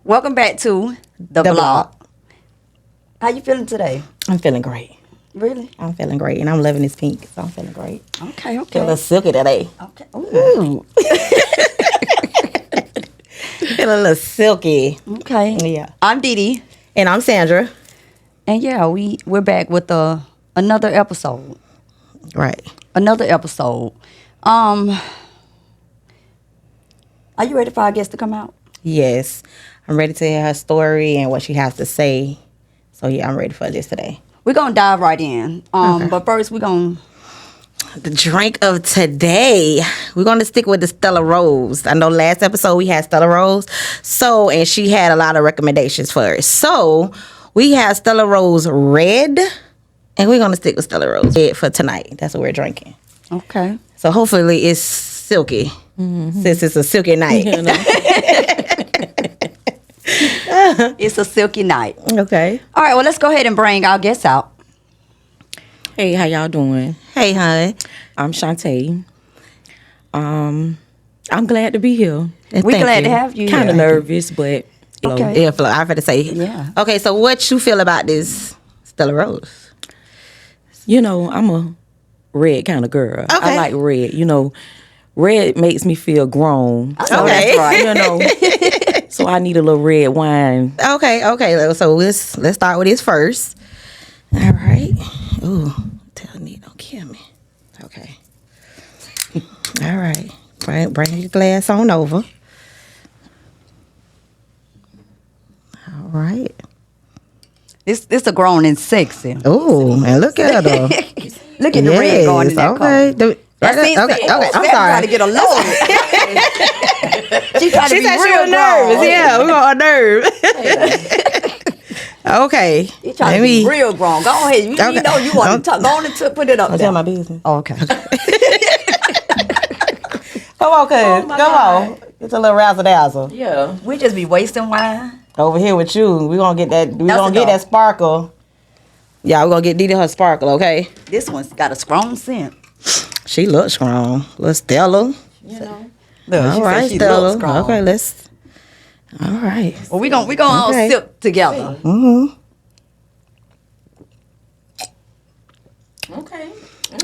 Welcome back to the vlog. How you feeling today? I'm feeling great. Really? I'm feeling great, and I'm loving this pink, so I'm feeling great. Okay. Feel a little silky today. Okay. Ooh. Feel a little silky. Okay. Yeah. I'm Dee Dee. And I'm Sandra. And yeah, we're back with another episode. Right. Another episode. Are you ready for our guest to come out? Yes. I'm ready to hear her story and what she has to say. So yeah, I'm ready for this today. We're gonna dive right in. But first we're gonna the drink of today. We're gonna stick with the Stella Rose. I know last episode we had Stella Rose. And she had a lot of recommendations for us. So we have Stella Rose Red. And we're gonna stick with Stella Rose Red for tonight. That's what we're drinking. Okay. So hopefully it's silky. Since it's a silky night. It's a silky night. Okay. All right, well let's go ahead and bring our guests out. Hey, how y'all doing? Hey, hon. I'm Shantae. I'm glad to be here. We're glad to have you. Kind of nervous, but Okay. Yeah, I had to say. Yeah. Okay, so what you feel about this Stella Rose? you know, I'm a red kind of girl. Okay. I like red. You know, red makes me feel grown. So that's right. You know, so I need a little red wine. Okay. So let's start with this first. All right. Ooh, tell me, don't kill me. Okay. All right. Bring your glass on over. All right. This a grown and sexy. Ooh, and look at her. Look at the red going in that okay. color. Okay, I'm sorry. Trying to get a load. She trying to She be said she real was nervous. Yeah, we're on nerve. Okay. She trying to be real grown. Go ahead. You know you want to talk. Go on and put it up I'll there. tell my business. Oh, okay. Come on, cuz. Come on. It's a little razzle dazzle. Yeah. We just be wasting wine. Over here with you, we gonna get that. We That's gonna get enough. that sparkle. Yeah, we're gonna get Dee her sparkle. Okay. This one's got a strong scent. She looks strong. Little Stella. You know. Look, All she right, said she Stella. looks strong. Okay, let's. All right. Well, we gonna all Okay. sip together. Okay.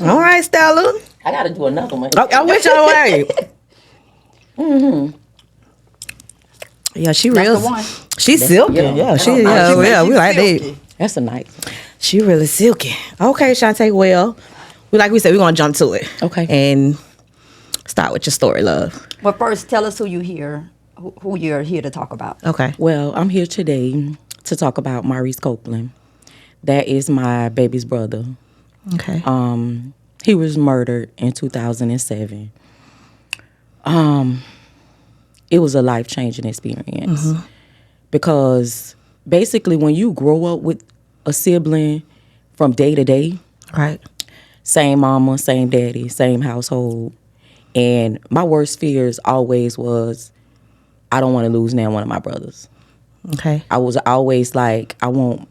All right, Stella. I got to do another one. I wish I were. Yeah, she That's real. the one. She's silky. Yeah, she. Yeah, we like that. silky. That's a nice. She really silky. Okay, Shantae. Well, like we said, we're gonna jump to it. Okay. And start with your story, love. But first, tell us who you're here to talk about. Okay. Well, I'm here today to talk about Maurice Copeland. That is my baby's brother. Okay. He was murdered in 2007. It was a life-changing experience because basically when you grow up with a sibling from day to day, Right. same mama, same daddy, same household, and my worst fears always was I don't want to lose now one of my brothers. Okay. I was always like, I want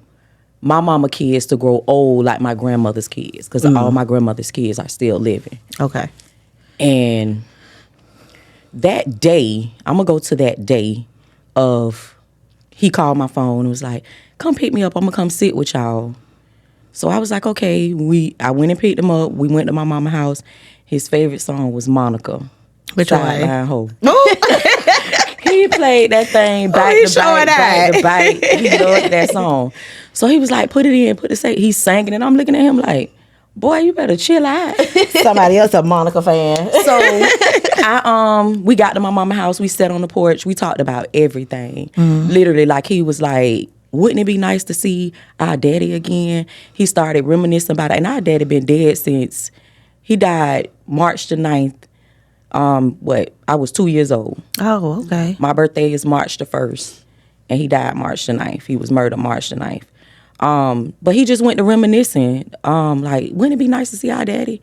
my mama kids to grow old like my grandmother's kids because all my grandmother's kids are still living. Okay. And that day, I'm going to go to that day of he called my phone and was like, come pick me up. I'm going to come sit with y'all. So I was like, okay. I went and picked him up. We went to my mama's house. His favorite song was Monica. Which one? Sideline Ho. He played that thing back he to back, back to back. He loved that song. So he was like, put it in, he's singing, and I'm looking at him like, boy, you better chill out. Somebody else a Monica fan. So we got to my mama's house, we sat on the porch, we talked about everything. Literally, like he was like, wouldn't it be nice to see our daddy again? He started reminiscing about it, and our daddy been dead since he died March the 9th. I was 2 years old. Oh, okay. My birthday is March the 1st, and he died March the 9th. He was murdered March the 9th. But he just went to reminiscing, like, wouldn't it be nice to see our daddy?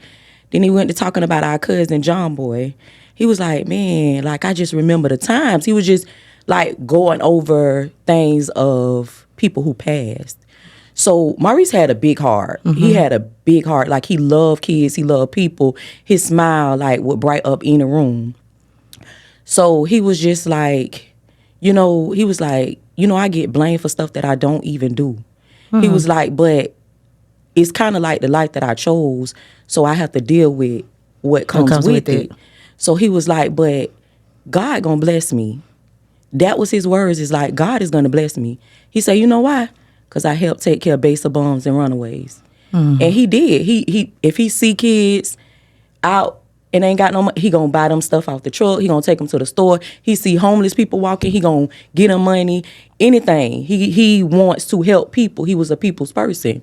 Then he went to talking about our cousin, John Boy. He was like, man, like, I just remember the times. He was just, like, going over things of people who passed. So Maurice had a big heart. He had a big heart. Like, he loved kids. He loved people. His smile, like, would bright up any room. So he was just like, you know, he was like, you know, I get blamed for stuff that I don't even do. He was like, but it's kind of like the life that I chose, so I have to deal with what comes with it. So he was like, but God gonna bless me. That was his words. Is like, God is gonna bless me. He said, you know why? Because I helped take care of base of bums and runaways. And he did. He if he see kids out and ain't got no money, he gonna buy them stuff off the truck. He gonna take them to the store. He see homeless people walking, he gonna get them money. Anything. He wants to help people. He was a people's person.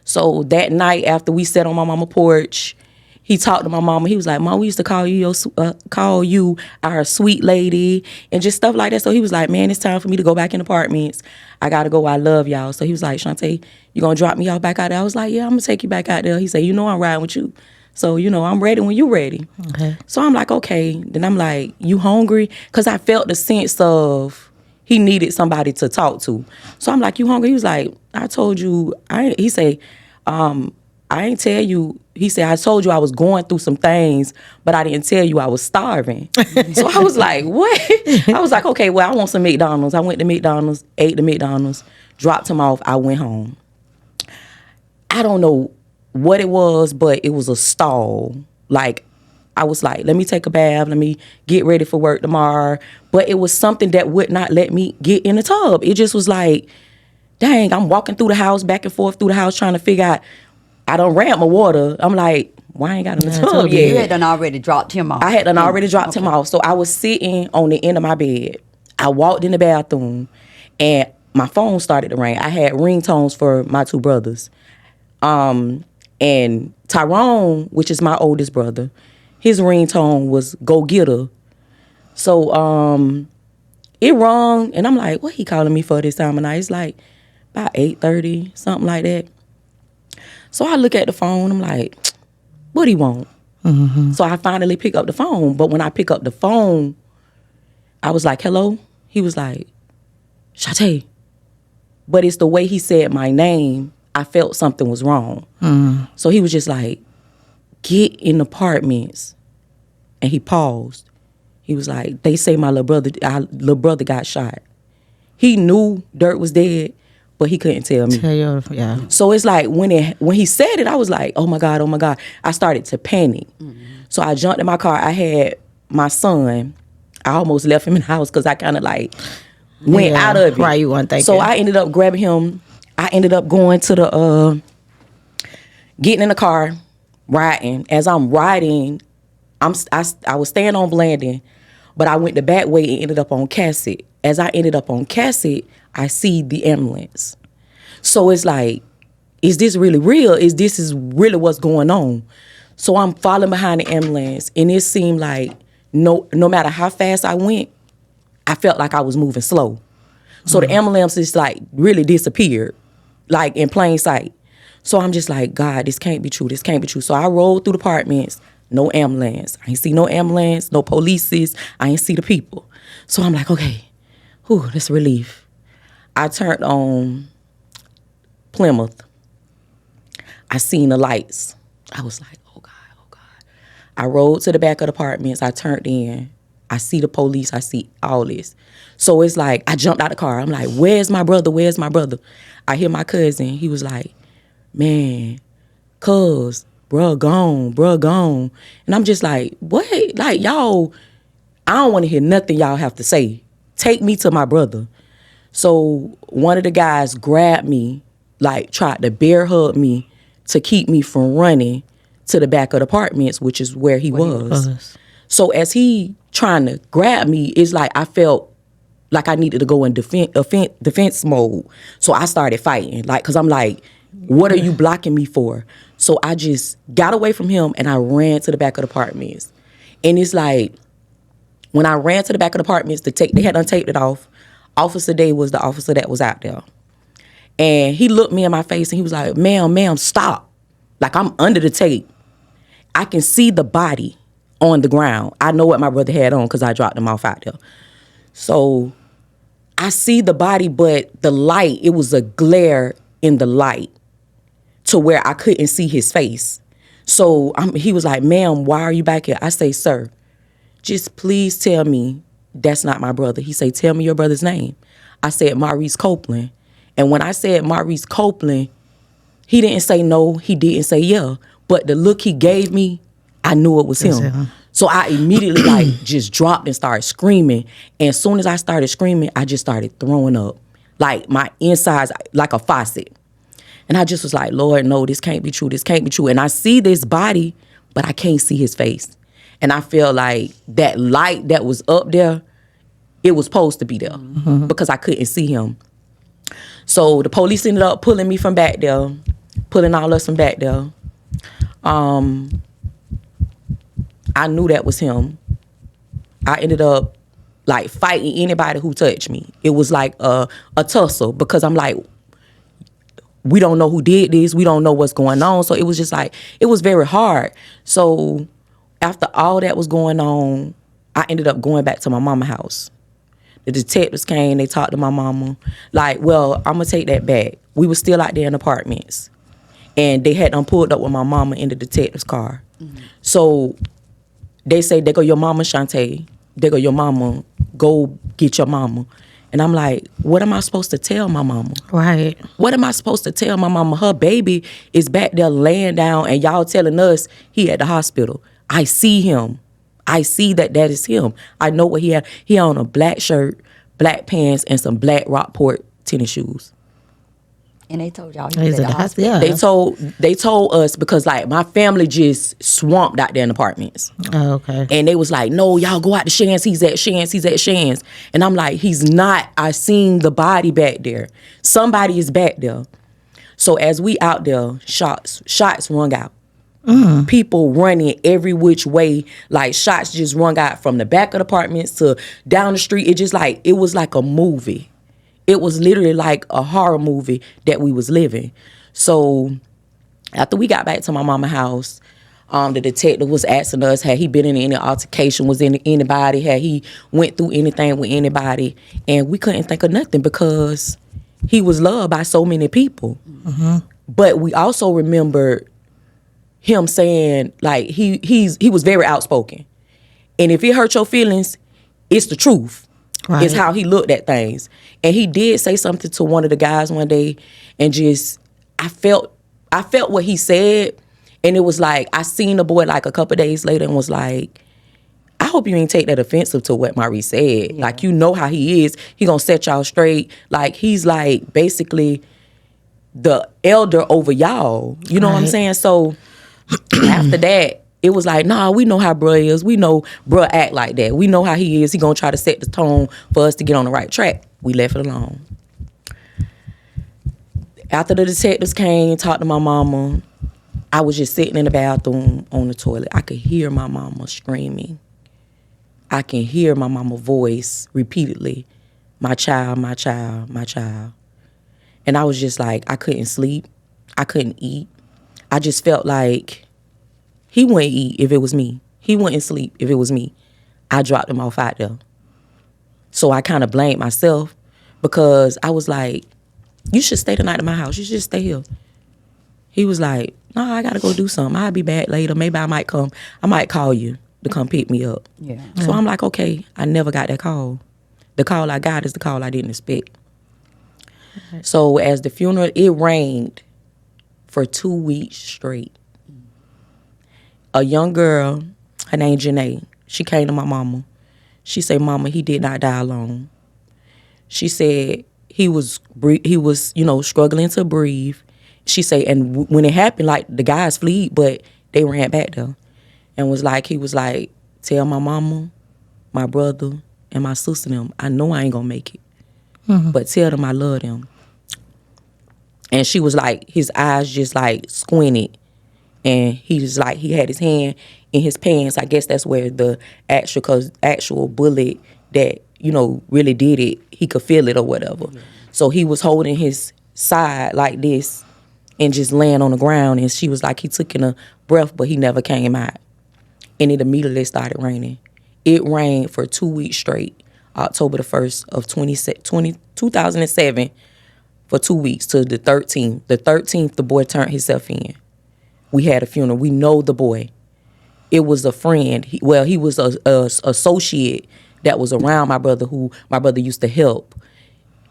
So that night after we sat on my mama porch, he talked to my mama. He was like, Mom, we used to call you our sweet lady and just stuff like that. So he was like, man, it's time for me to go back in apartments. I got to go. I love y'all. So he was like, Shantae, you going to drop me off back out there? I was like, yeah, I'm going to take you back out there. He said, you know I'm riding with you. So, you know, I'm ready when you're ready. Okay. So I'm like, okay. Then I'm like, you hungry? Because I felt the sense of he needed somebody to talk to. So I'm like, you hungry? He was like, I told you. He said, I ain't tell you. He said, I told you I was going through some things, but I didn't tell you I was starving. So I was like, what? I was like, okay, well, I want some McDonald's. I went to McDonald's, ate the McDonald's, dropped him off. I went home. I don't know what it was, but it was a stall. Like, I was like, let me take a bath. Let me get ready for work tomorrow. But it was something that would not let me get in the tub. It just was like, dang, I'm walking through the house, back and forth through the house, trying to figure out, I done ran my water. I'm like, why I ain't got in the tub yet? You had done already dropped him off. I had done already dropped him off. So I was sitting on the end of my bed. I walked in the bathroom, and my phone started to ring. I had ringtones for my two brothers. And Tyrone, which is my oldest brother, his ringtone was Go Get Her. So it rung, and I'm like, what he calling me for this time of night? It's like about 8:30, something like that. So I look at the phone, I'm like, what he want? So I finally pick up the phone. But when I pick up the phone, I was like, hello? He was like, Shantae. But it's the way he said my name, I felt something was wrong. So he was just like, get in apartments. And he paused. He was like, they say our little brother got shot. He knew Dirt was dead, but he couldn't tell me. Yeah. So it's like when he said it, I was like, oh my God. I started to panic. So I jumped in my car. I had my son. I almost left him in the house because I kind of like went out of it. Right, you weren't thinking. So I ended up grabbing him. I ended up going to the, getting in the car, riding. As I'm riding, I was staying on Blandon, but I went the back way and ended up on Cassett. As I ended up on Cassett, I see the ambulance. So it's like, is this really real? Is really what's going on? So I'm following behind the ambulance, and it seemed like no matter how fast I went, I felt like I was moving slow. So the ambulance just like really disappeared, like in plain sight. So I'm just like, God, this can't be true. This can't be true. So I rolled through the apartments, no ambulance. I ain't see no ambulance, no polices. I ain't see the people. So I'm like, okay, whew, that's a relief. I turned on Plymouth. I seen the lights. I was like, oh God. I rode to the back of the apartments. I turned in. I see the police. I see all this. So it's like, I jumped out the car. I'm like, where's my brother? Where's my brother? I hear my cousin. He was like, man, cuz, bruh gone. And I'm just like, what? Like, y'all, I don't want to hear nothing y'all have to say. Take me to my brother. So one of the guys grabbed me, like tried to bear hug me to keep me from running to the back of the apartments, which is where he was. So as he trying to grab me, it's like I felt like I needed to go in defense mode. So I started fighting, like, because I'm like, what are you blocking me for? So I just got away from him and I ran to the back of the apartments. And it's like, when I ran to the back of the apartments, they had untaped it off. Officer Day was the officer that was out there. And he looked me in my face and he was like, ma'am, stop. Like, I'm under the tape. I can see the body on the ground. I know what my brother had on because I dropped him off out there. So I see the body, but the light, it was a glare in the light to where I couldn't see his face. So he was like, ma'am, why are you back here? I say, sir, just please tell me, that's not my brother. He say, tell me your brother's name. I said, Maurice Copeland. And when I said Maurice Copeland, he didn't say no, he didn't say yeah. But the look he gave me, I knew it was him. So I immediately like just dropped and started screaming. And as soon as I started screaming, I just started throwing up. Like my insides, like a faucet. And I just was like, Lord, no, this can't be true. This can't be true. And I see this body, but I can't see his face. And I feel like that light that was up there, it was supposed to be there because I couldn't see him. So the police ended up pulling me from back there, pulling all us from back there. I knew that was him. I ended up like fighting anybody who touched me. It was like a tussle because I'm like, we don't know who did this. We don't know what's going on. So it was just like, it was very hard. So after all that was going on, I ended up going back to my mama's house. The detectives came, they talked to my mama. Like, well, I'm going to take that back. We were still out there in apartments. And they had pulled up with my mama in the detective's car. So they say, there go your mama, Shantae. There go your mama. Go get your mama. And I'm like, what am I supposed to tell my mama? Right. What am I supposed to tell my mama? Her baby is back there laying down and y'all telling us he at the hospital. I see him. I see that is him. I know what he had. He had on a black shirt, black pants, and some black Rockport tennis shoes. And they told y'all he was at the hospital? Yeah. They told us because like my family just swamped out there in apartments. Oh, okay. And they was like, no, y'all go out to Shan's. He's at Shan's. And I'm like, he's not. I seen the body back there. Somebody is back there. So as we out there, shots rung out. People running every which way. Like shots just rung out from the back of the apartments to down the street. It was like a movie. It was literally like a horror movie that we was living. So after we got back to my mama's house, the detective was asking us, had he been in any altercation, was in anybody, had he went through anything with anybody, and we couldn't think of nothing because he was loved by so many people. But we also remembered him saying, like, he was very outspoken. And if it hurt your feelings, it's the truth. Right. It's how he looked at things. And he did say something to one of the guys one day, and just I felt what he said, and it was like I seen the boy like a couple of days later and was like, I hope you ain't take that offensive to what Maurice said. Yeah. Like, you know how he is. He gonna set y'all straight. Like, he's like basically the elder over y'all. You know what I'm saying? So after that, it was like, nah, we know how bruh is. We know bruh act like that. We know how he is. He gonna try to set the tone for us to get on the right track. We left it alone. After the detectives came, talked to my mama, I was just sitting in the bathroom on the toilet. I could hear my mama screaming. I can hear my mama's voice repeatedly, my child, my child, my child. And I was just like, I couldn't sleep. I couldn't eat. I just felt like he wouldn't eat if it was me. He wouldn't sleep if it was me. I dropped him off out there. So I kind of blamed myself because I was like, you should stay the night at my house. You should just stay here. He was like, no, I got to go do something. I'll be back later. Maybe I might come. I might call you to come pick me up. Yeah. So I'm like, okay, I never got that call. The call I got is the call I didn't expect. Okay. So as the funeral, it rained for 2 weeks straight. A young girl, her name Janae, she came to my mama. She said, Mama, he did not die alone. She said he was struggling to breathe. She said, and when it happened, like, the guys fled, but they ran back there. And he was like, tell my mama, my brother, and my sister them, I know I ain't gonna make it. But tell them I love them. And she was like, his eyes just like squinted. And he was like, he had his hand in his pants. I guess that's where the actual bullet that, really did it, he could feel it or whatever. Yeah. So he was holding his side like this and just laying on the ground. And she was like, he took in a breath, but he never came out. And it immediately started raining. It rained for 2 weeks straight, October the 1st of 2007, for 2 weeks to the 13th. The 13th, the boy turned himself in. We had a funeral. We know the boy. It was a friend. He was a associate that was around my brother, who my brother used to help.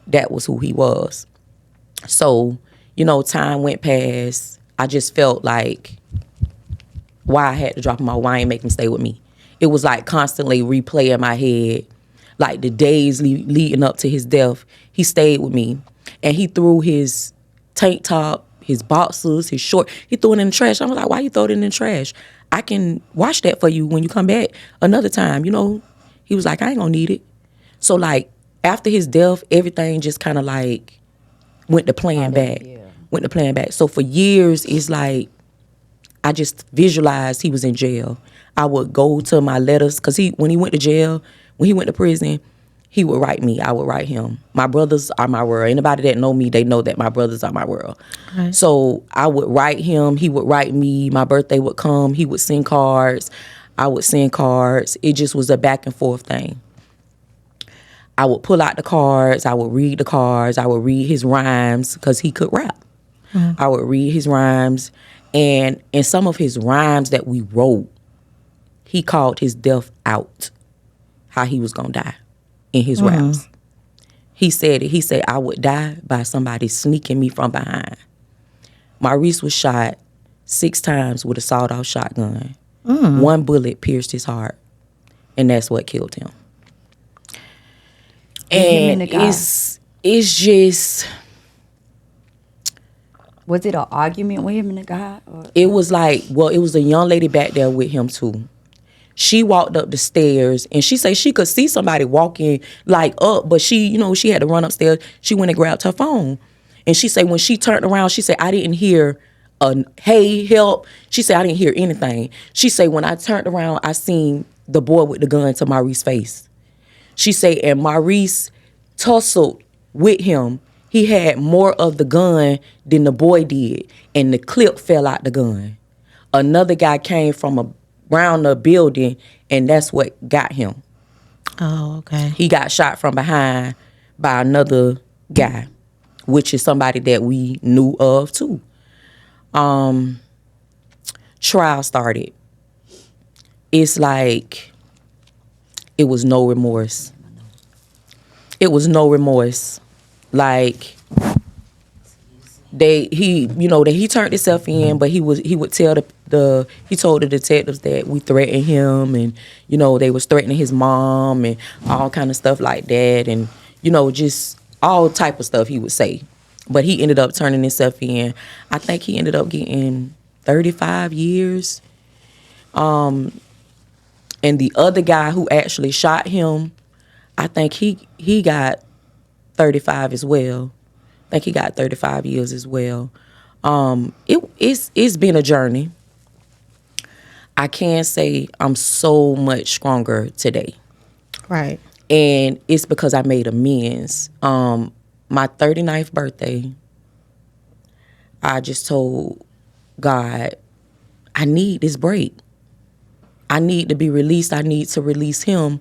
That was who he was. So, time went past. I just felt like why I had to drop him off, why I ain't make him stay with me. It was like constantly replaying in my head, like the days leading up to his death. He stayed with me, and he threw his tank top, his boxers, his short, he threw it in the trash. I was like, why you throw it in the trash? I can wash that for you when you come back another time. He was like, I ain't gonna need it. So like after his death, everything just kind of like went to playing back. Went to playing back. So for years, it's like I just visualized he was in jail. I would go to my letters, because when he went to jail, when he went to prison, he would write me. I would write him. My brothers are my world. Anybody that know me, they know that my brothers are my world. Right. So I would write him. He would write me. My birthday would come. He would send cards. I would send cards. It just was a back and forth thing. I would pull out the cards. I would read the cards. I would read his rhymes, because he could rap. Mm-hmm. I would read his rhymes. And in some of his rhymes that we wrote, he called his death out, how he was going to die in his raps. He said it. He said, I would die by somebody sneaking me from behind. Maurice was shot 6 times with a sawed-off shotgun. One bullet pierced his heart, and that's what killed him. And it's just... Was it an argument with him and the guy? It was like, it was a young lady back there with him too. She walked up the stairs, and she said she could see somebody walking like up, but she, she had to run upstairs. She went and grabbed her phone. And she said when she turned around, she said, I didn't hear a, hey, help. She said, I didn't hear anything. She said, when I turned around, I seen the boy with the gun to Maurice's face. She said, and Maurice tussled with him. He had more of the gun than the boy did, and the clip fell out the gun. Another guy came from around the building, and that's what got him. Oh, okay. He got shot from behind by another guy, which is somebody that we knew of too. Trial started. It's like it was no remorse. It was no remorse. Like he turned himself in, but he would tell he told the detectives that we threatened him, and they was threatening his mom and all kind of stuff like that, and just all type of stuff he would say. But he ended up turning himself in. I think he ended up getting 35 years. And the other guy who actually shot him, I think he got 35 as well. I think he got 35 years as well. It's been a journey. I can say I'm so much stronger today. Right. And it's because I made amends. My 39th birthday, I just told God, I need this break. I need to be released. I need to release him,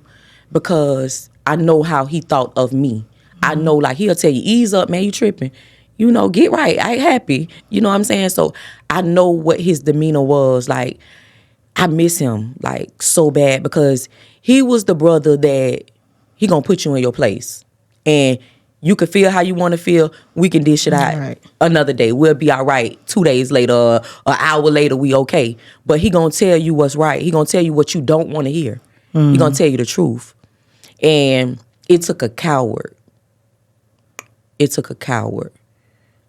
because I know how he thought of me. I know, like, he'll tell you, ease up, man, you tripping. Get right. I ain't happy. You know what I'm saying? So I know what his demeanor was. Like, I miss him, like, so bad, because he was the brother that he gonna put you in your place. And you can feel how you want to feel. We can dish it out another day. We'll be all right 2 days later, or an hour later, we okay. But he gonna tell you what's right. He gonna tell you what you don't want to hear. He gonna tell you the truth. And it took a coward. It took a coward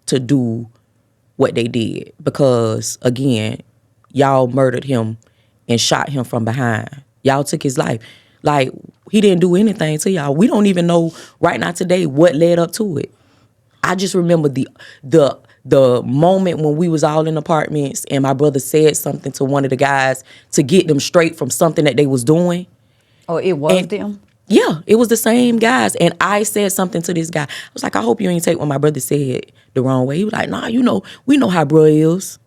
to do what they did, because, again, y'all murdered him and shot him from behind. Y'all took his life. Like, he didn't do anything to y'all. We don't even know right now today what led up to it. I just remember the moment when we was all in apartments and my brother said something to one of the guys to get them straight from something that they was doing. Oh, it was them? Yeah, it was the same guys. And I said something to this guy. I was like, I hope you ain't take what my brother said the wrong way. He was like, nah, we know how bro is.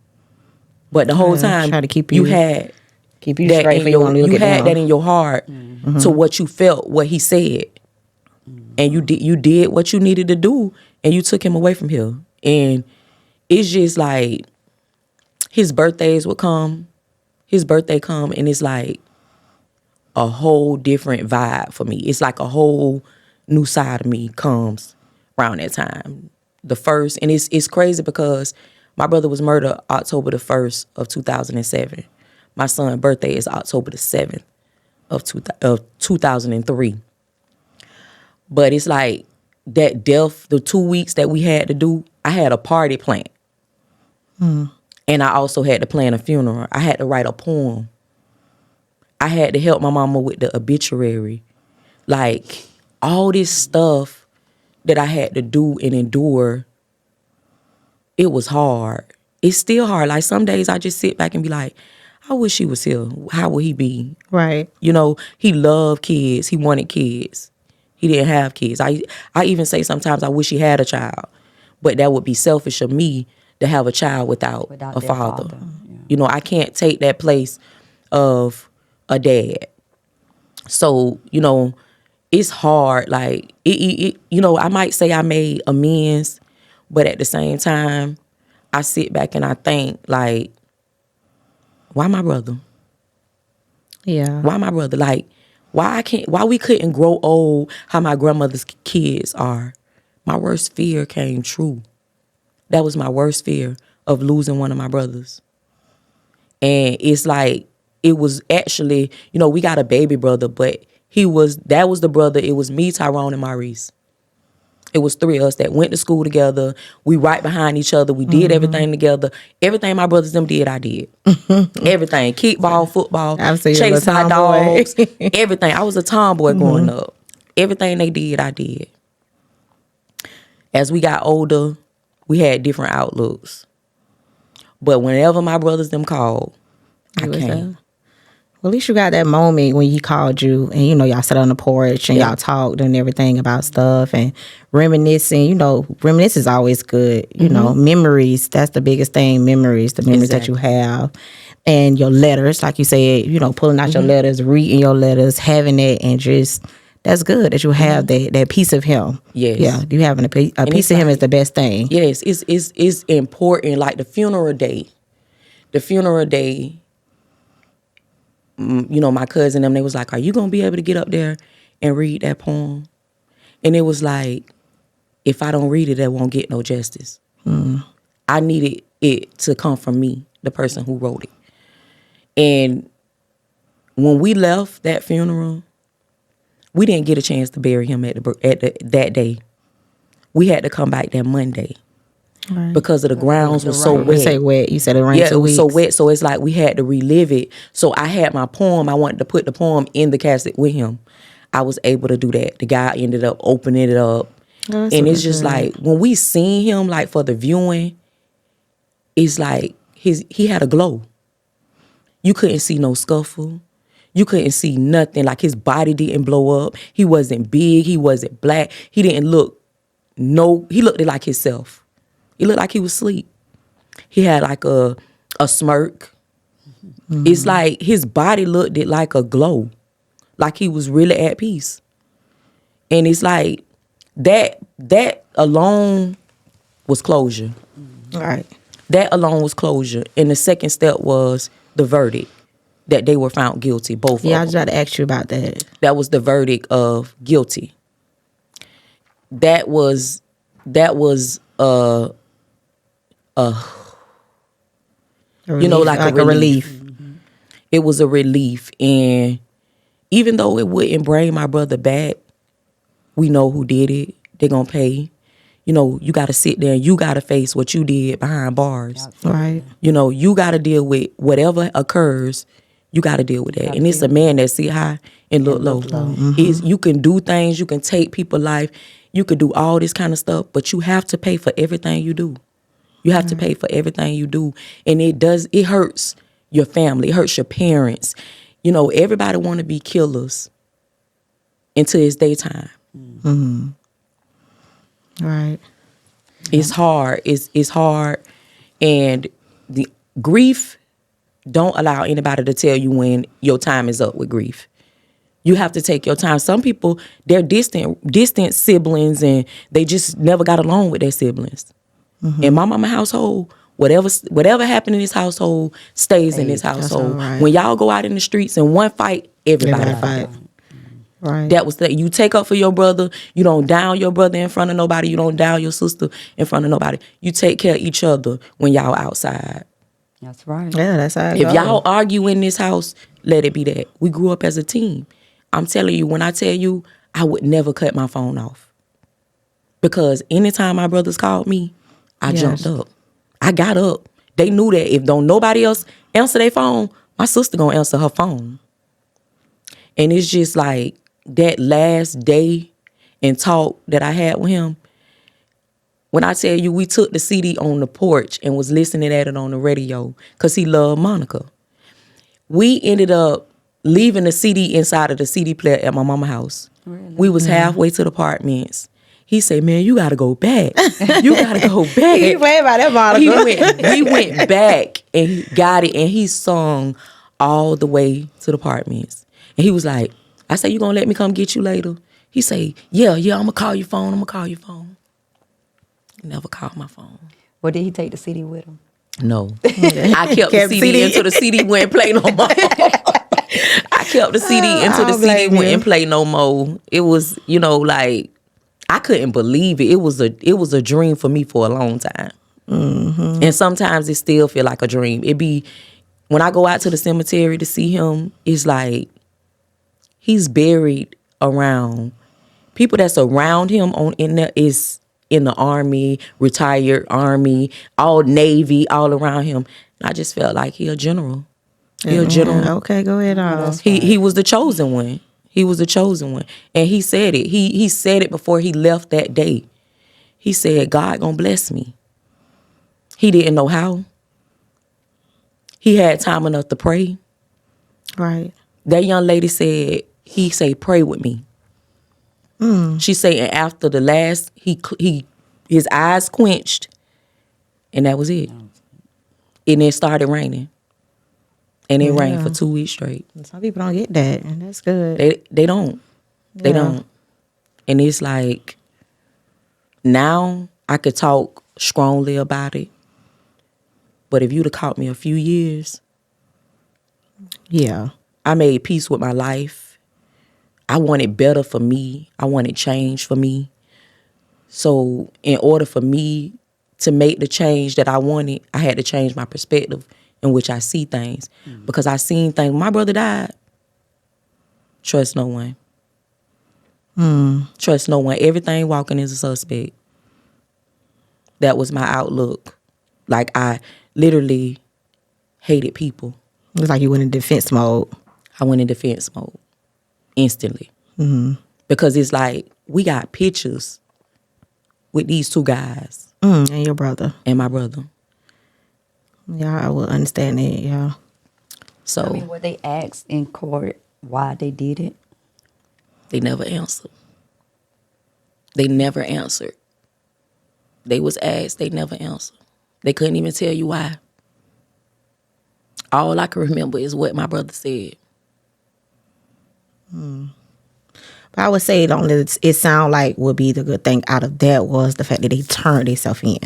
But the whole time, try to keep you you had straight for you had that in your heart to what you felt, what he said. And you did what you needed to do, and you took him away from here. And it's just like, his birthday come, and it's like, a whole different vibe for me. It's like a whole new side of me comes around that time. The first, and it's crazy because my brother was murdered October the 1st of 2007. My son's birthday is October the 7th of 2003. But it's like that death, the 2 weeks that we had to do, I had a party planned. And I also had to plan a funeral. I had to write a poem. I had to help my mama with the obituary. Like, all this stuff that I had to do and endure, it was hard. It's still hard. Like, some days I just sit back and be like, I wish he was here. How would he be? Right. You know, he loved kids. He wanted kids. He didn't have kids. I even say sometimes I wish he had a child. But that would be selfish of me to have a child without a their father. Yeah. You know, I can't take that place of a dad. So, you know, it's hard. Like, you know, I might say I made amends, but at the same time, I sit back and I think, like, why my brother? Yeah. Why my brother? Like, why we couldn't grow old how my grandmother's kids are? My worst fear came true. That was my worst fear, of losing one of my brothers. And it's like, it was actually, you know, we got a baby brother, but that was the brother. It was me, Tyrone, and Maurice. It was three of us that went to school together. We right behind each other. We did everything together. Everything my brothers them did, I did. Everything. Kickball, football, chase my dogs, everything. I was a tomboy growing up. Everything they did, I did. As we got older, we had different outlooks. But whenever my brothers them called, I came. Well, at least you got that moment when he called you and, you know, y'all sat on the porch and y'all talked and everything about stuff and reminiscing. You know, reminisce is always good. You know, memories, that's the biggest thing, memories, the memories that you have. And your letters, like you said, you know, pulling out your letters, reading your letters, having it, and just, that's good that you have that piece of him. Yes. Yeah, you having a piece of him is the best thing. Yes, it's important. Like the funeral day, you know, my cousin them, they was like, are you going to be able to get up there and read that poem? And it was like, if I don't read it, it won't get no justice. I needed it to come from me, the person who wrote it. And when we left that funeral, we didn't get a chance to bury him that day. We had to come back that Monday. Right. Because of the grounds was so wet. You say wet. You said it rained 2 weeks. Yeah, it was so wet. So it's like we had to relive it. So I had my poem. I wanted to put the poem in the casket with him. I was able to do that. The guy ended up opening it up. Oh, and it's just like, when we seen him, like, for the viewing, it's like he had a glow. You couldn't see no scuffle. You couldn't see nothing. Like, his body didn't blow up. He wasn't big. He wasn't black. He didn't look, he looked like himself. He looked like he was asleep. He had like a smirk. It's like his body looked like a glow. Like he was really at peace. And it's like that alone was closure. All right. That alone was closure. And the second step was the verdict that they were found guilty, both of them. Yeah, I was about to ask you about that. That was the verdict of guilty. That was Relief, you know, like a relief. It was a relief. And even though it wouldn't bring my brother back, we know who did it. They're going to pay. You know, you got to sit there and you got to face what you did behind bars. Right. You know, you got to deal with whatever occurs. You got to deal with that. And it's a man that sit high and look low. You can do things. You can take people's life. You could do all this kind of stuff, but you have to pay for everything you do. You have to pay for everything you do. And it hurts your family. It hurts your parents. You know, everybody want to be killers until it's daytime. Right. It's hard. It's hard. And the grief don't allow anybody to tell you when your time is up with grief. You have to take your time. Some people, they're distant siblings, and they just never got along with their siblings. In my mama household, Whatever happened in this household stays in this household. right. When y'all go out in the streets and one fight, everybody fight. Right. That was that. You take up for your brother. You don't down your brother in front of nobody. You don't down your sister in front of nobody. You take care of each other when y'all outside. That's right. Yeah, that's how it If goes. y'all argue in this house, let it be that. We grew up as a team. I'm telling you, when I tell you, I would never cut my phone off. Because anytime my brothers called me, I jumped up. I got up. They knew that if don't nobody else answer their phone, my sister gonna answer her phone. And it's just like that last day and talk that I had with him. When I tell you, we took the CD on the porch and was listening at it on the radio because he loved Monica. We ended up leaving the CD inside of the CD player at my mama's house. Really? We was halfway to the apartments. He said, man, you got to go back. You got to go back. He ain't playing about that, Monica. We went back and he got it and he sung all the way to the apartments. And he was like, I said, you going to let me come get you later? He say, yeah, I'm going to call your phone. I'm going to call your phone. He never called my phone. Well, did he take the CD with him? No. I kept the CD until the CD wouldn't play no more. I kept the CD until the CD wouldn't play no more. It was, like, I couldn't believe it. It was a dream for me for a long time. Mm-hmm. And sometimes it still feel like a dream. It be, when I go out to the cemetery to see him, it's like, he's buried around. People that's around him in there is in the Army, retired Army, all Navy, all around him. And I just felt like he a general. He a general. Okay, go ahead on. He was the chosen one. He was the chosen one. And he said it. He said it before he left that day. He said, God gonna bless me. He didn't know how. He had time enough to pray. Right. That young lady said, he say, pray with me. She said, and after the last, his eyes quenched, and that was it. And it started raining. And it rained for 2 weeks straight. Some people don't get that, and that's good. They don't. They don't. And it's like, now I could talk strongly about it. But if you'd have caught me a few years, I made peace with my life. I wanted better for me. I wanted change for me. So in order for me to make the change that I wanted, I had to change my perspective in which I see things. Because I seen things. My brother died. Trust no one. Trust no one. Everything walking is a suspect. That was my outlook. Like, I literally hated people. It was like you went in defense mode. I went in defense mode instantly. Because it's like, we got pictures with these two guys. And your brother. And my brother. Yeah, I will understand that, yeah. So, I mean, were they asked in court why they did it? they never answered. They never answered. They was asked, they never answered. They couldn't even tell you why. All I can remember is what my brother said. But I would say it sound like would be the good thing out of that was the fact that they turned themselves in.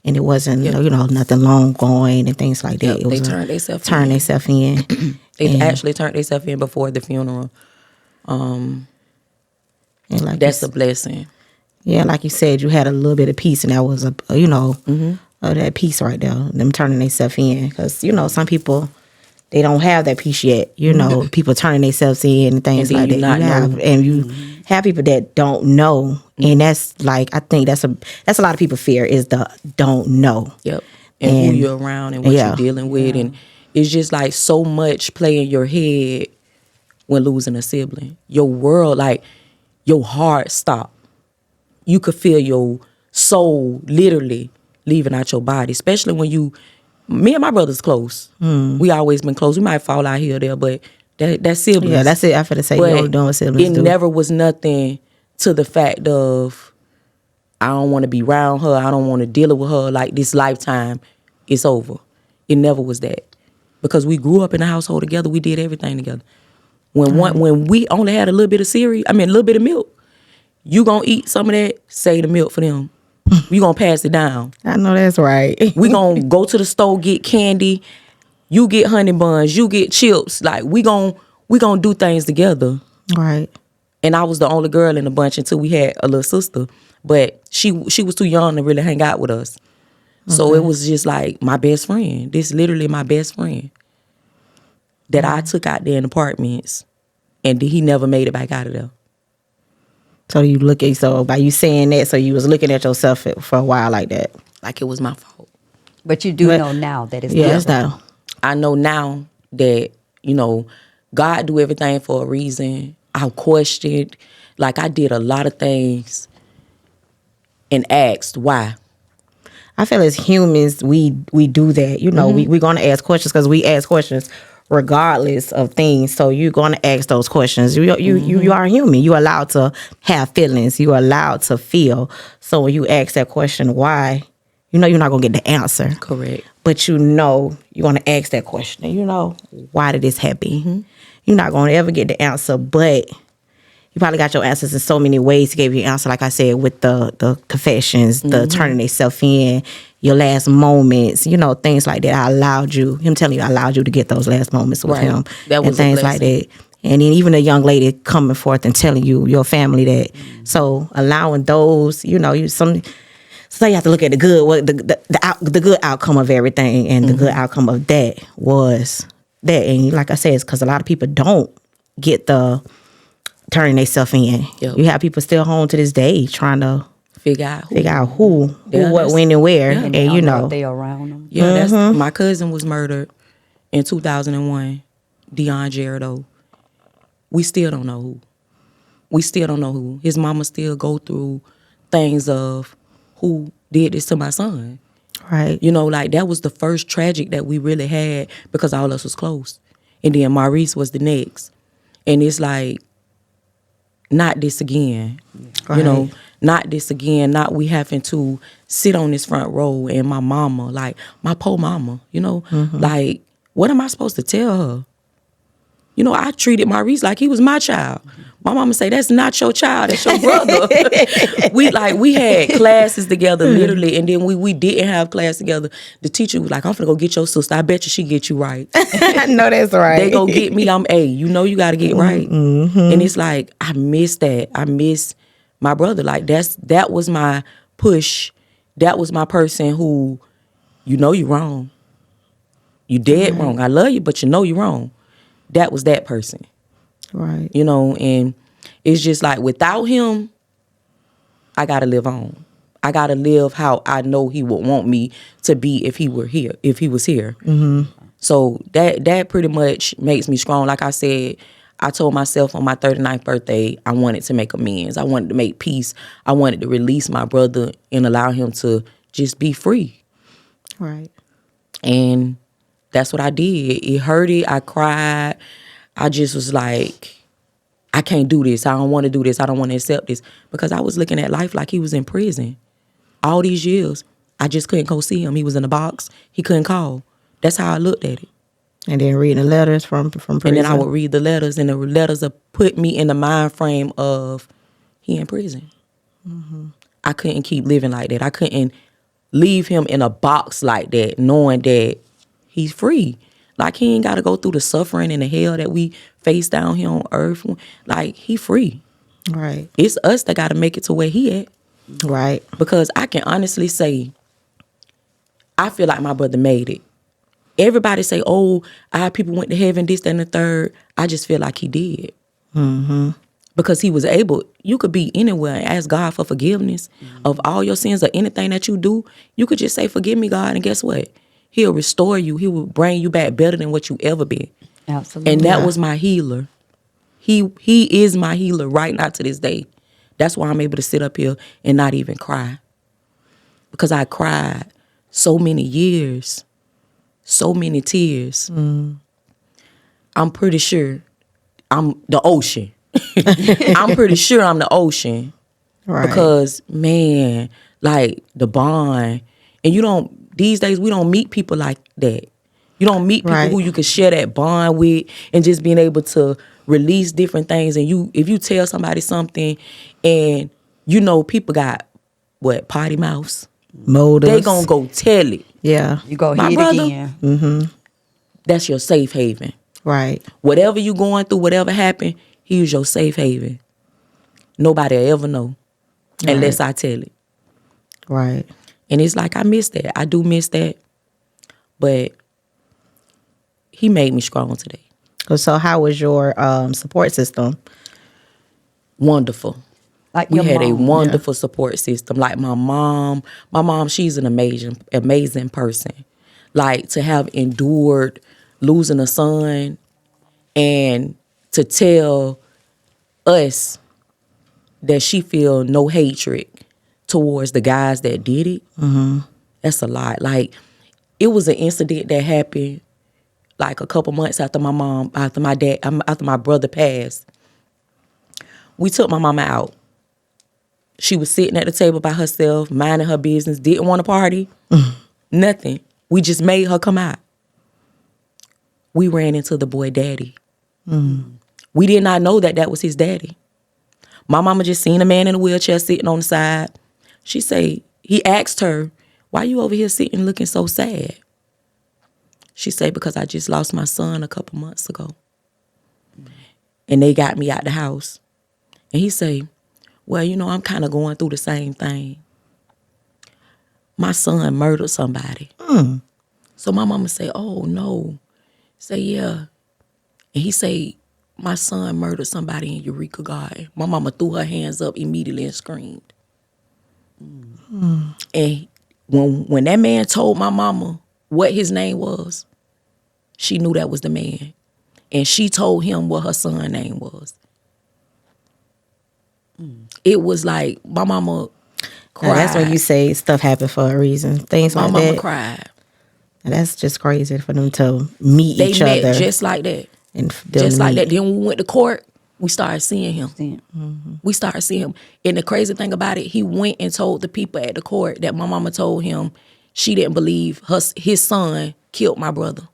And it wasn't, nothing long going and things like that. Yep, they turned themselves in. Turned themselves in. They actually turned themselves in before the funeral. And like That's a blessing. Yeah, like you said, you had a little bit of peace, and that was that peace right there. Them turning themselves in, because some people they don't have that peace yet. People turning themselves in and things like that. You have people that don't know, and that's like, I think that's a lot of people fear is the don't know. Yep, and who you're around and what you're dealing with, and it's just like so much play in your head when losing a sibling. Your world, like your heart stopped. You could feel your soul literally leaving out your body, especially when me and my brother's close. We always been close. We might fall out here or there, but that's siblings. Yeah, that's it. I finna say but you're doing siblings. It never was nothing to the fact of, I don't want to be around her. I don't want to deal with her. Like, this lifetime, it's over. It never was that. Because we grew up in a household together. We did everything together. When we only had a little bit of cereal, a little bit of milk, you gonna eat some of that, save the milk for them. We gonna pass it down. I know that's right. We gonna go to the store, get candy. You get honey buns. You get chips. Like we gonna do things together. Right. And I was the only girl in the bunch until we had a little sister, but she was too young to really hang out with us. So it was just like my best friend. This literally my best friend that I took out there in apartments, and he never made it back out of there. So by you saying that, so you was looking at yourself for a while like that. Like it was my fault. But you do know now that it's Yes, different. no. I know now that, God do everything for a reason. I questioned, like I did a lot of things and asked why. I feel as humans, we do that. We're going to ask questions because we ask questions regardless of things. So you're going to ask those questions. You are human. You're allowed to have feelings. You're allowed to feel. So when you ask that question, why, you're not going to get the answer. Correct. But you're going to ask that question. Why did this happen? You're not going to ever get the answer, but you probably got your answers in so many ways to give you an answer, like I said, with the confessions, the turning themselves in, your last moments, things like that. I allowed you to get those last moments with him. That was and things like that. And then even a young lady coming forth and telling you, your family that. So allowing those, so you have to look at the good, the good outcome of everything, and the good outcome of that was that. And like I said, it's because a lot of people don't get the turning themselves in. Yep. You have people still home to this day trying to figure out who, what, when, and where. And they around them. Yeah, that's my cousin was murdered in 2001. Dion Gerardo. We still don't know who. We still don't know who. His mama still go through things of who did this to my son. Right. Like that was the first tragic that we really had because all of us was close. And then Maurice was the next. And it's like, not this again. Right. Not this again. Not we having to sit on this front row and my mama, like my poor mama, like what am I supposed to tell her? I treated Maurice like he was my child. My mama say, that's not your child, that's your brother. we had classes together literally, and then we didn't have class together. The teacher was like, I'm finna go get your sister. I bet you she get you right. I know that's right. They go get me, I'm A. You got to get right. And it's like, I miss that. I miss my brother. Like that was my push. That was my person who, you're wrong. You dead wrong. I love you, but you're wrong. That was that person. Right. And it's just like without him, I got to live on. I got to live how I know he would want me to be if he was here. So that pretty much makes me strong. Like I said, I told myself on my 39th birthday, I wanted to make amends. I wanted to make peace. I wanted to release my brother and allow him to just be free. Right. And that's what I did. It hurted. I cried. I just was like, I can't do this. I don't want to do this. I don't want to accept this. Because I was looking at life like he was in prison. All these years, I just couldn't go see him. He was in a box. He couldn't call. That's how I looked at it. And then reading the letters from prison. And then I would read the letters, and the letters would put me in the mind frame of he in prison. I couldn't keep living like that. I couldn't leave him in a box like that, knowing that he's free. Like, he ain't got to go through the suffering and the hell that we face down here on earth. Like, he free. Right. It's us that got to make it to where he at. Right. Because I can honestly say, I feel like my brother made it. Everybody say, oh, our people went to heaven, this, that, and the third. I just feel like he did. Because he was able, you could be anywhere and ask God for forgiveness of all your sins or anything that you do. You could just say, forgive me, God, and guess what? He'll restore you. He will bring you back better than what you ever been. Absolutely. And that was my healer. He is my healer right now to this day. That's why I'm able to sit up here and not even cry. Because I cried so many years, so many tears. I'm pretty sure I'm the ocean. I'm pretty sure I'm the ocean. Right. Because, man, like the bond. And these days we don't meet people like that. You don't meet people who you can share that bond with and just being able to release different things. And if you tell somebody something and people got potty mouths. Motives. They gonna go tell it. Yeah. You go My hit brother? again. That's your safe haven. Right. Whatever you going through, whatever happened, he's your safe haven. Nobody will ever know unless I tell it. Right. And it's like I miss that. I do miss that. But he made me strong today. So how was your support system? Wonderful. Like We your had a mom. wonderful support system. Like my mom, she's an amazing person. Like to have endured losing a son and to tell us that she feel no hatred towards the guys that did it. That's a lot. Like it was an incident that happened like a couple months after after my brother passed. We took my mama out. She was sitting at the table by herself, minding her business, didn't want to party, nothing. We just made her come out. We ran into the boy daddy. We did not know that was his daddy. My mama just seen a man in a wheelchair sitting on the side. He asked her, why you over here sitting looking so sad? She said, because I just lost my son a couple months ago. And they got me out the house. And he say, well, I'm kind of going through the same thing. My son murdered somebody. So my mama say, oh, no. Say, yeah. And he say, my son murdered somebody in Eureka Garden. My mama threw her hands up immediately and screamed. And when that man told my mama what his name was, she knew that was the man. And she told him what her son's name was. It was like my mama cried. Now, that's when you say stuff happened for a reason. Things My like mama that. cried. And that's just crazy for them to meet They each met other. just like that. And Just like meet. that. Then when we went to court, we started seeing him. Mm-hmm. We started seeing him. And the crazy thing about it, he went and told the people at the court that my mama told him she didn't believe his son killed my brother.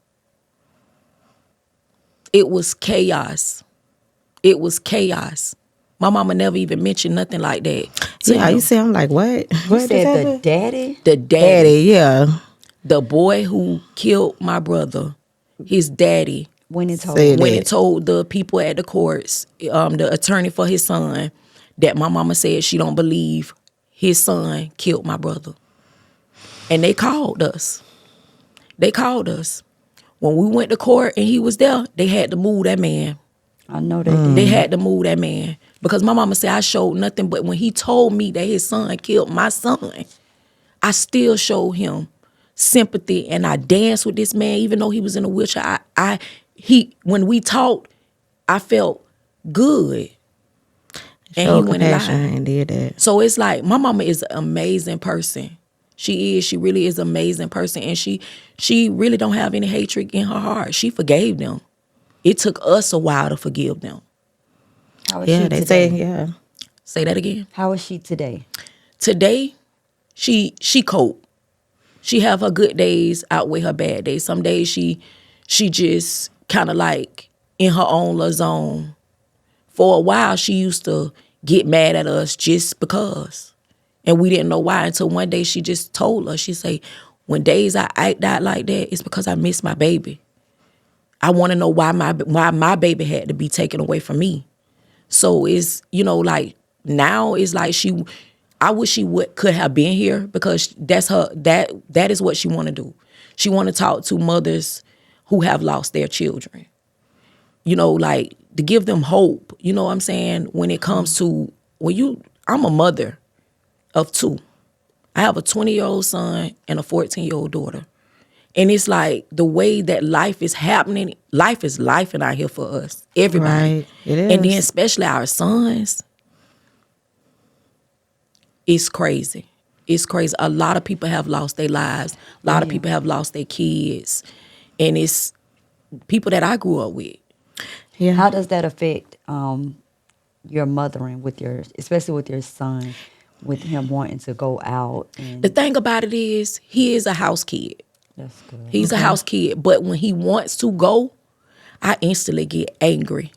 It was chaos. It was chaos. My mama never even mentioned nothing like that. Yeah, you see, I'm like, what? You What said just the happened? daddy? The daddy, Daddy, yeah. the boy who killed my brother, his daddy, When it told Said when that. it told the people at the courts, the attorney for his son, that my mama said she don't believe his son killed my brother. And they called us. They called us. When we went to court and he was there, they had to move that man. I know they did. They had to move that man. Because my mama said I showed nothing, but when he told me that his son killed my son, I still showed him sympathy and I danced with this man, even though he was in a wheelchair. When we talked, I felt good. And Show he went compassion live. and did that. So it's like my mama is an amazing person. She really is an amazing person. And she really don't have any hatred in her heart. She forgave them. It took us a while to forgive them. How is Yeah, she they today? say, yeah. Say that again. How is she today? Today, she cope. She have her good days outweigh her bad days. Some days she just kind of like in her own little zone. For a while, she used to get mad at us just because. And we didn't know why until one day she just told us, she say, when days I act out like that, it's because I miss my baby. I want to know why my baby had to be taken away from me. So it's, like now it's like I wish she could have been here because that's her, that is what she want to do. She want to talk to mothers who have lost their children. Like to give them hope, you know what I'm saying? When it comes to, I'm a mother of two. I have a 20-year-old son and a 14-year-old daughter. And it's like the way that life is happening, life is life out here for us, everybody. Right, it is. And then especially our sons, it's crazy. It's crazy. A lot of people have lost their lives. A lot of people have lost their kids. And it's people that I grew up with. Yeah. How does that affect your mothering especially with your son, with him wanting to go out? And The thing about it is, he is a house kid. that's good. He's a house kid. But when he wants to go, I instantly get angry.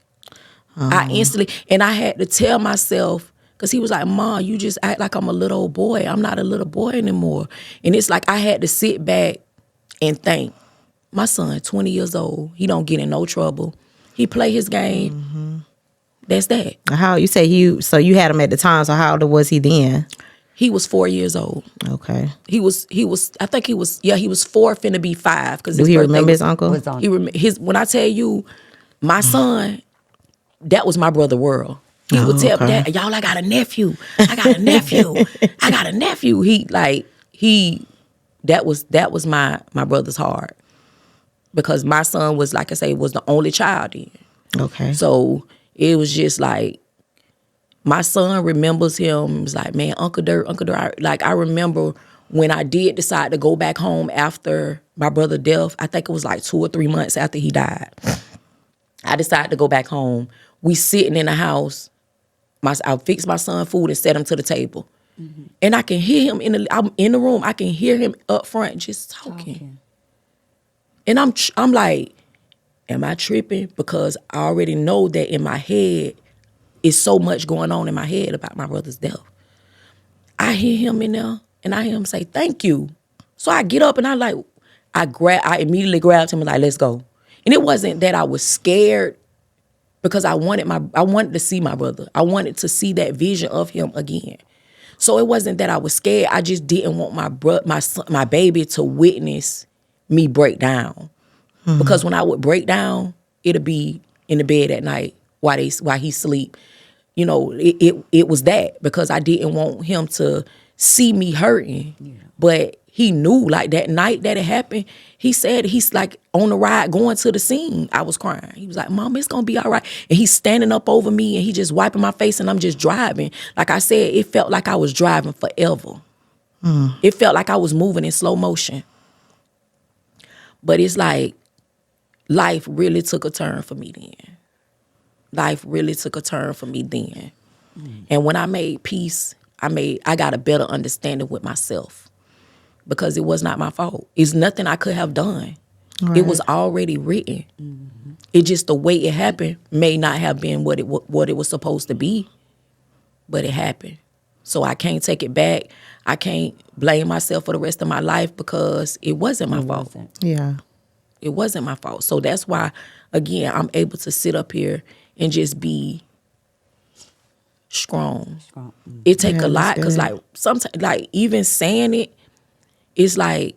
And I had to tell myself, Because he was like, Mom, you just act like I'm a little old boy. I'm not a little boy anymore. And it's like I had to sit back and think, my son, 20 years old, he don't get in no trouble. He play his game. That's that. How you say so you had him at the time, so how old was he then? He was 4 years old. Okay. He was I think he was 4 finna be 5. Do he remember his uncle? When I tell you, my son, that was my brother world. He would tell Dad, y'all, I got a nephew. I got a nephew. I got a nephew. That was my brother's heart. Because my son was, like I say, was the only child then. Okay. So it was just like, my son remembers him. He was like, man, Uncle Dirt. Like, I remember when I did decide to go back home after my brother's death, I think it was like 2 or 3 months after he died. I decided to go back home. We sitting in the house. I fixed my son food and set him to the table. Mm-hmm. And I can hear him I'm in the room. I can hear him up front just talking. And I'm like, am I tripping? Because I already know that in my head, it's so much going on in my head about my brother's death. I hear him in there, and I hear him say, thank you. So I get up, and I immediately grabbed him and like, let's go. And it wasn't that I was scared, because I wanted to see my brother. I wanted to see that vision of him again. So it wasn't that I was scared. I just didn't want my baby to witness me break down. Mm-hmm. Because when I would break down, it'd be in the bed at night while he sleep. You know, it was that, because I didn't want him to see me hurting. Yeah. But he knew, like, that night that it happened, he said, he's like on the ride going to the scene, I was crying. He was like, Mom, it's gonna be all right. And he's standing up over me and he just wiping my face, and I'm just driving. Like I said, it felt like I was driving forever. It felt like I was moving in slow motion. But it's like, life really took a turn for me then. And when I made peace, I got a better understanding with myself. Because it was not my fault. It's nothing I could have done. Right. It was already written. Mm-hmm. It just, the way it happened may not have been what it was supposed to be, but it happened. So I can't take it back. I can't blame myself for the rest of my life, because it wasn't my fault. Yeah. It wasn't my fault. So that's why, again, I'm able to sit up here and just be strong. It take a lot, because like sometimes, like, even saying it, it's like,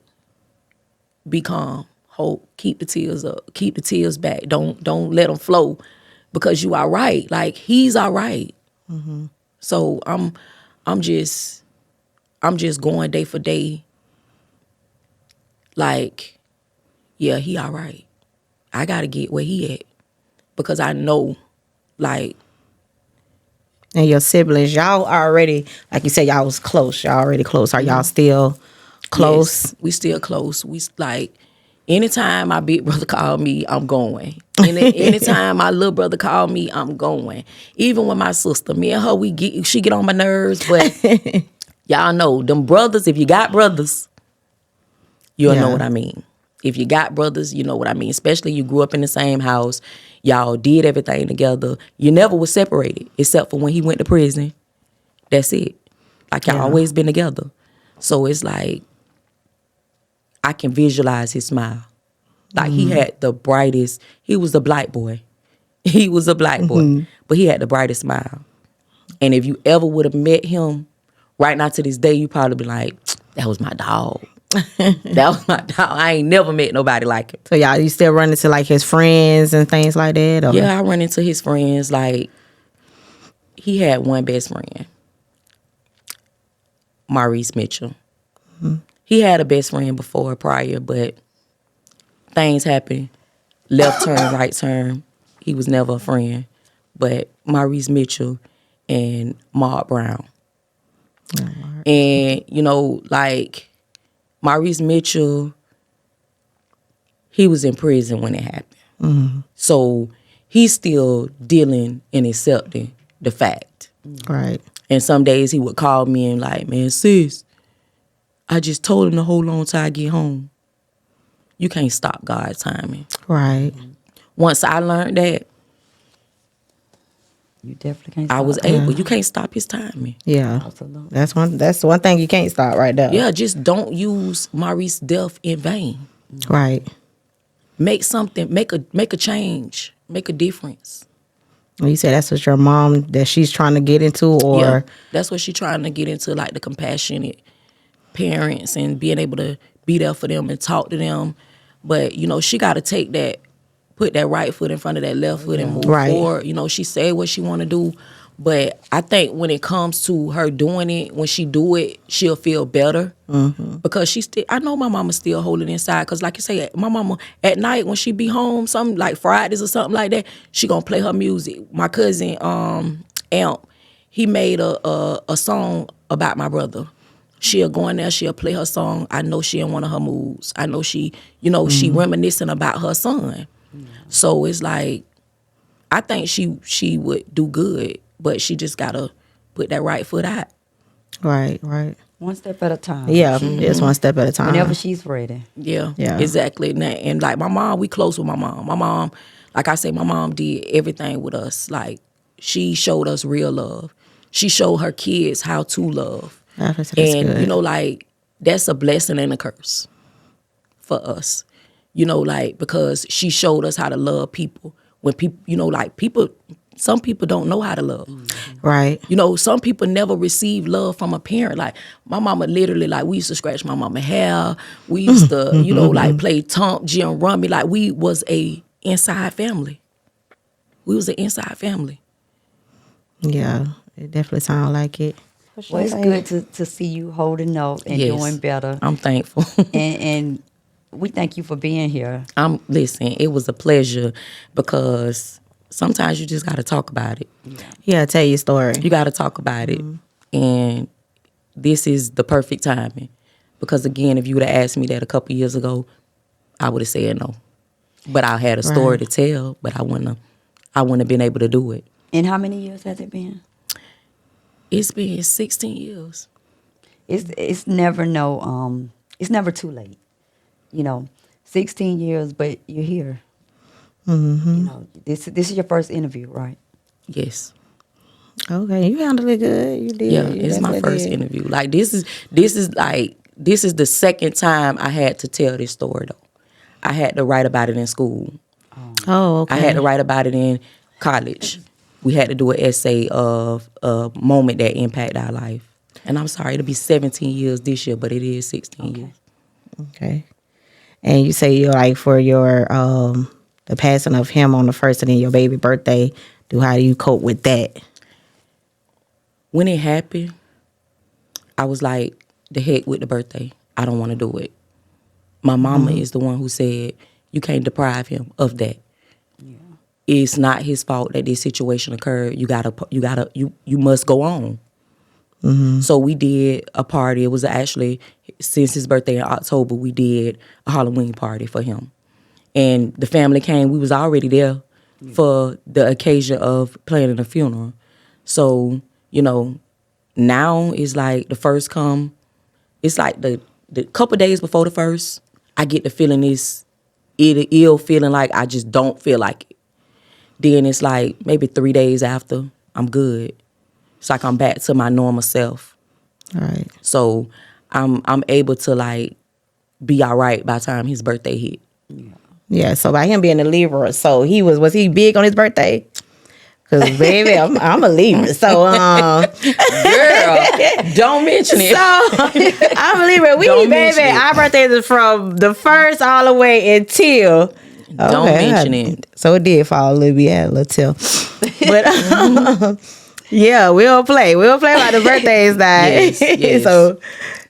be calm, hope, keep the tears up, keep the tears back. Don't let them flow, because you are right. Like, he's all right. Mm-hmm. So I'm just going day for day. Like, yeah, he all right. I gotta get where he at, because I know, like. And your siblings, y'all already, like you said, y'all was close. Y'all already close. Are y'all still close? Yes, we still close. We like, anytime my big brother call me, I'm going. Anytime my little brother call me, I'm going. Even with my sister, me and her, she get on my nerves, but y'all know them brothers. If you got brothers, you'll know what I mean. If you got brothers, you know what I mean. Especially you grew up in the same house, y'all did everything together. You never was separated, except for when he went to prison. That's it. Like, y'all always been together. So it's like, I can visualize his smile. Like, he had the brightest, he was a black boy. He was a black boy, but he had the brightest smile. And if you ever would have met him right now to this day, you probably be like, that was my dog. That was my dog. I ain't never met nobody like him. So y'all, you still run into like his friends and things like that? Or? Yeah, I run into his friends. Like, he had one best friend, Maurice Mitchell. Mm-hmm. He had a best friend prior, but things happened. Left turn, right turn. He was never a friend. But Maurice Mitchell and Maud Brown. Oh, and, you know, like, Maurice Mitchell, he was in prison when it happened. Mm-hmm. So he's still dealing and accepting the fact. Right. And some days he would call me and like, man, sis, I just told him to hold on till I get home. You can't stop God's timing. Right. Once I learned that, You definitely can't. I Stop was that. able. You can't stop his timing. Yeah. Absolutely. That's one thing you can't stop right there. Yeah, just don't use Maurice's death in vain. Right. Make something. Make a change. Make a difference. You said that's what your mom that she's trying to get into, or Yeah, that's what she's trying to get into, like the compassionate parents and being able to be there for them and talk to them. But, you know, she got to take that, put that right foot in front of that left foot and move Right. forward. You know, she said what she want to do. But I think when it comes to her doing it, when she do it, she'll feel better. Because she still, I know my mama still holding inside. Because like you say, my mama, at night when she be home, something like Fridays or something like that, she going to play her music. My cousin, Amp, he made a song about my brother. She'll go in there, she'll play her song. I know she in one of her moods. I know she, you know, she reminiscing about her son. So it's like, I think she would do good, but she just gotta put that right foot out. right. One step at a time. Yeah, just one step at a time. Whenever she's ready. Yeah, Yeah. exactly. And like my mom, we close with my mom. My mom, like I say, my mom did everything with us. Like she showed us real love. She showed her kids how to love. That's And good. you know, like that's a blessing and a curse for us. You know, like because she showed us how to love people. When people, you know, like people, some people don't know how to love. Right. You know, some people never receive love from a parent. Like my mama literally, like we used to scratch my mama hair. We used to, you know, like play Tomp, Jim, Rummy. Like we was a inside family. We was an inside family. Yeah, it definitely sounds like it. Well, it's good to see you holding up and Yes. doing better. I'm thankful. And we thank you for being here. Listen, it was a pleasure because sometimes you just got to talk about it. Yeah, tell your story. You got to talk about it. And this is the perfect timing. Because again, if you would have asked me that a couple years ago, I would have said no. But I had a story to tell, but I wouldn't have been able to do it. And how many years has it been? It's been 16 years. It's never it's never too late. You know, 16 years, but you're here. Mm-hmm. You know, this is your first interview, right? Yes. Okay, you handled it good. You did. Yeah, You it's my definitely first did. interview. Like this is the second time I had to tell this story though. I had to write about it in school. Oh, okay. I had to write about it in college. We had to do an essay of a moment that impacted our life. And I'm sorry, it'll be 17 years this year, but it is 16 years. Okay. And you say you're like for your the passing of him on the first and then your baby birthday. How do you cope with that? When it happened, I was like, the heck with the birthday. I don't want to do it. My mama is the one who said, you can't deprive him of that. Yeah. It's not his fault that this situation occurred. You must go on. Mm-hmm. So we did a party. It was actually, since his birthday in October, we did a Halloween party for him. And the family came. We was already there for the occasion of planning a funeral. So, you know, now it's like the first come. It's like the couple days before the first, I get the feeling this ill feeling like I just don't feel like it. Then it's like maybe 3 days after, I'm good. It's like I'm back to my normal self. All right. So I'm able to like be all right by the time his birthday hit. Yeah. So by him being a Libra, so was he big on his birthday? Cause baby, I'm a Libra. So Girl, don't mention it. So I'm a Libra. Don't mention Baby, it. our birthdays is from the first all the way until. Don't mention it. So it did fall a little bit, had a little till. But yeah, we'll play like the birthdays now. Yes.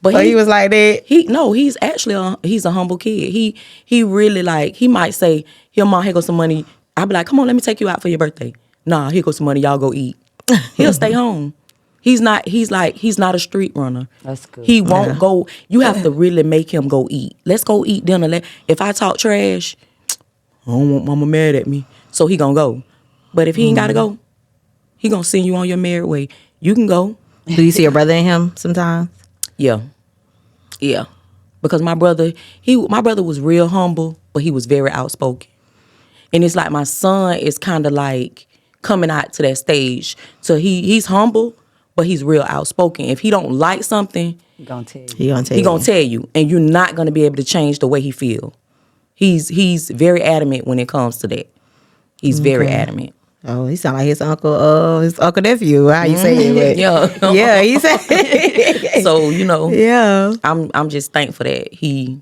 But he was like that. He's actually he's a humble kid. He really like, he might say, here mom, here goes some money. I'll be like, come on, let me take you out for your birthday. Nah, here goes some money, y'all go eat. He'll stay home. He's not a street runner. That's good. He won't go. You have to really make him go eat. Let's go eat dinner. If I talk trash, I don't want mama mad at me. So he gonna go. But if he ain't gotta go, he gonna send you on your merry way. You can go. Do you see your brother in him sometimes? Yeah. Because my brother was real humble, but he was very outspoken. And it's like my son is kind of like coming out to that stage. So he's humble, but he's real outspoken. If he don't like something, He gonna tell you. he gonna tell you, and you're not gonna be able to change the way he feel. He's very adamant when it comes to that. He's very adamant. Oh, he sound like his uncle nephew. How you say it? Yeah. Yeah, he said. So Yeah. I'm just thankful that he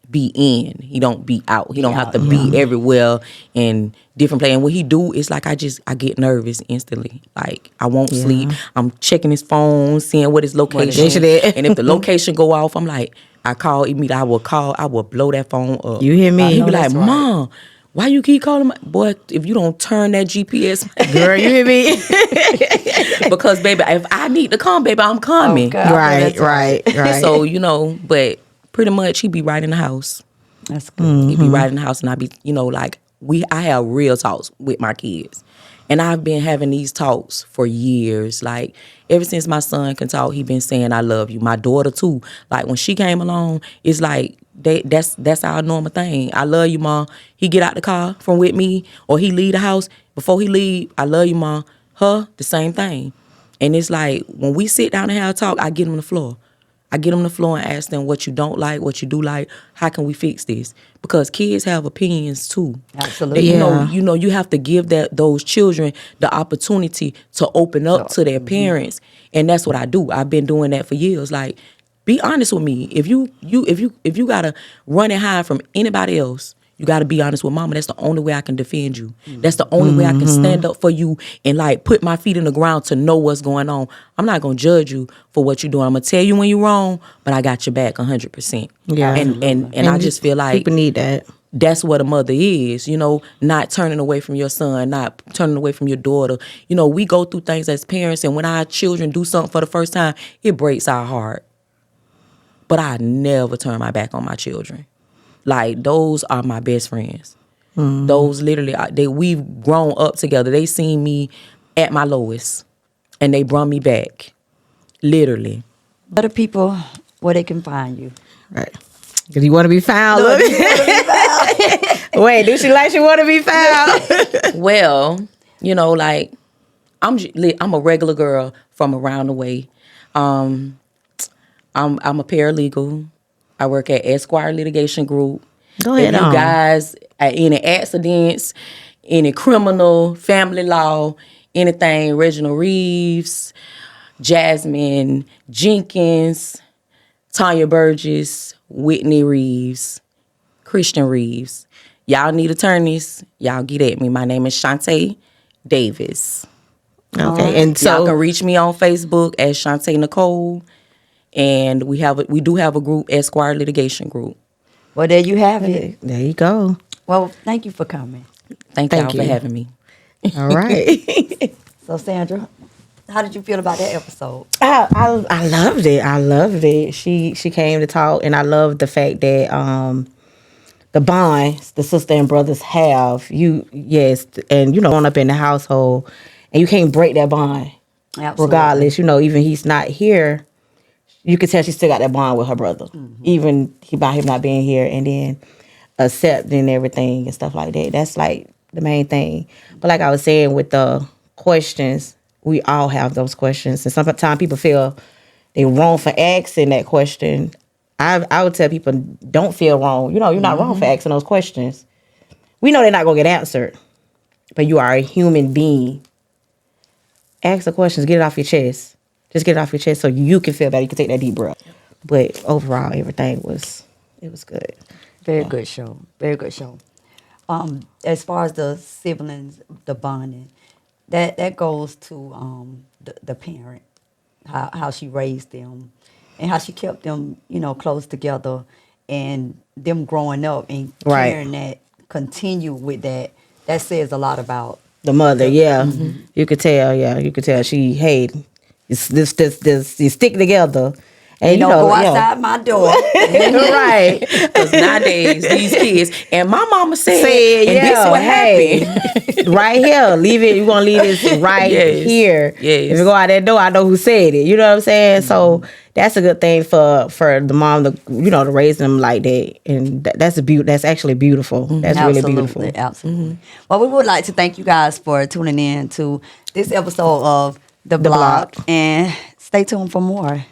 be in. He don't be out. He don't have to Yeah. be everywhere in different places. And what he do is like I get nervous instantly. Like I won't sleep. I'm checking his phone, seeing what his location is. And if the location go off, I'm like, I call immediately. I will blow that phone up. You hear me? He be like, that's right. Mom, why you keep calling my boy? If you don't turn that GPS, Girl, you hear me? because baby, if I need to come, baby, I'm coming. Okay. Right. So but pretty much he be right in the house. That's good. He be right in the house, and I be like I have real talks with my kids, and I've been having these talks for years. Like ever since my son can talk, he been saying I love you. My daughter too. Like when she came along, it's like that's our normal thing. I love you, Mom. He get out the car from with me, or he leave the house. Before he leave, I love you, Mom. Her, the same thing. And it's like when we sit down and have a talk, I get him the floor. I get them on the floor and ask them what you don't like, what you do like. How can we fix this? Because kids have opinions too. Absolutely. You have to give those children the opportunity to open up to their parents, and that's what I do. I've been doing that for years. Like, be honest with me. If you gotta run and hide from anybody else, you got to be honest with Mama. That's the only way I can defend you. That's the only way I can stand up for you and like put my feet in the ground to know what's going on. I'm not going to judge you for what you're doing. I'm going to tell you when you're wrong, but I got your back 100%. Yeah. And I just feel like people need that. That's what a mother is, not turning away from your son, not turning away from your daughter. We go through things as parents, and when our children do something for the first time, it breaks our heart. But I never turn my back on my children. Like, those are my best friends. Mm-hmm. Those literally, we've grown up together. They seen me at my lowest, and they brought me back, literally. Other people, where they can find you. Right. Because you want to be found. Look. Wait, do she like she want to be found? Well, like, I'm a regular girl from around the way. I'm a paralegal. I work at Esquire Litigation Group. Go ahead. If you guys, any accidents, any criminal, family law, anything, Reginald Reeves, Jasmine Jenkins, Tanya Burgess, Whitney Reeves, Christian Reeves. Y'all need attorneys, y'all get at me. My name is CHANTA Davis. Okay, and so y'all can reach me on Facebook as CHANTA Nicole. And we do have a group, Esquire Litigation Group. Well, there you have it. There you go. Well, thank you for coming. Thank y'all for having me. All right. So, Sandra, how did you feel about that episode? I loved it. I loved it. She came to talk, and I loved the fact that the bonds the sister and brothers have, and growing up in the household, and you can't break that bond. Absolutely. Regardless, even he's not here. You can tell she still got that bond with her brother, even by him not being here, and then accepting everything and stuff like that. That's like the main thing. But like I was saying with the questions, we all have those questions, and sometimes people feel they're wrong for asking that question. I would tell people, don't feel wrong. You're not wrong for asking those questions. We know they're not gonna get answered, but you are a human being. Ask the questions, get it off your chest. Just get it off your chest so you can feel better. You can take that deep breath. But overall, everything was good. Very good show. Very good show. As far as the siblings, the bonding, that goes to the parent, how she raised them, and how she kept them, close together, and them growing up and carrying that, continue with that. That says a lot about the mother. You could tell. She, hey. You stick together, And don't go outside my door. right. Because nowadays, these kids, and my mama said, Say, and this what happened. right here. Leave it. You want to leave this right here. Yes. If you go out that door, I know who said it. You know what I'm saying? So that's a good thing for the mom to to raise them like that, and that's actually beautiful. That's really beautiful. Absolutely. Well, we would like to thank you guys for tuning in to this episode of The Block, and stay tuned for more.